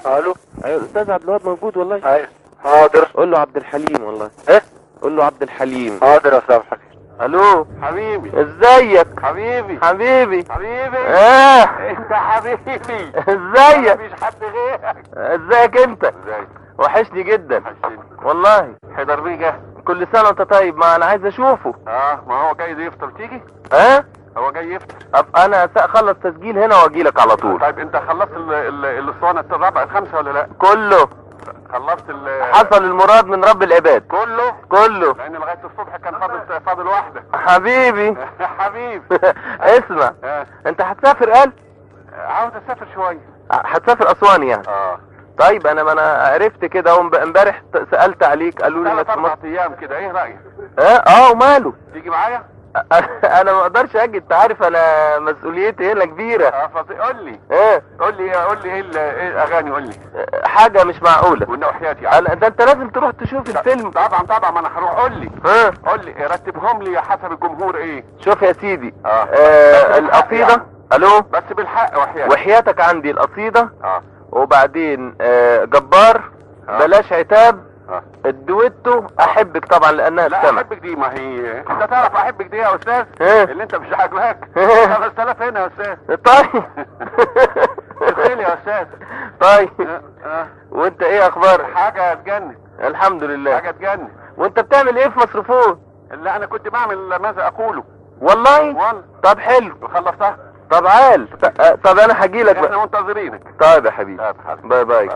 الو. ايوه الاستاذ عبد الوهاب موجود والله. ايوه حاضر. قول له عبد الحليم والله. ايه؟ قول له عبد الحليم. حاضر يا استاذ حليم. الو حبيبي. ازيك حبيبي. حبيبي؟ حبيبي. انت حبيبي. ازيك؟ مفيش حد غيرك. ازيك انت؟ ازيك؟ وحشني جدا حشتني. والله. حيدر بيه جه. كل سنه وانت طيب. ما انا عايز اشوفه. ما هو جاي يفطر تيجي؟ هو جاي يفطر. طب انا اخلص تسجيل هنا واجيلك على طول. طيب انت خلصت الاسطوانه الرابعه الخامسه ولا لا؟ كله خلصت حصل المراد من رب العباد. كله لان لغايه الصبح كان فاضل واحده. حبيبي. حبيبي. اسمع. انت هتسافر؟ قال عاوز اسافر شويه. هتسافر اسوان يعني؟ طيب ما انا عرفت كده امبارح سالت عليك قالوا لي 3-4 ايام كده، ايه رايك؟ وماله؟ تيجي معايا؟ انا ما اقدرش اجي، انت عارف انا مسؤوليتي هنا كبيره. قول لي. قول لي ايه الاغاني؟ قول لي حاجه مش معقوله والنوحيات يعني. ده انت لازم تروح تشوف الفيلم. طبعا ما انا هروح. قول لي. قول لي رتبهم لي حسب الجمهور. ايه؟ شوف يا سيدي. القصيده يعني. الو بس بالحق وحياتك عندي القصيده. وبعدين جبار. بلاش عتاب. الدويتو احبك طبعا لانها لا السما. احبك دي ما هي انت تعرف احبك دي يا استاذ. اللي انت مش عاجباك 5000 هنا يا استاذ. طيب الخيل يا استاذ. طيب وانت ايه اخبارك؟ حاجه تجنن. الحمد لله. حاجه تجنن. وانت بتعمل ايه في مصرفون؟ لا انا كنت بعمل ماذا اقوله. والله. طب حلو. خلصتها. طب عال. طب انا هجيلك بقى. احنا منتظرينك. طيب يا حبيبي. باي باي.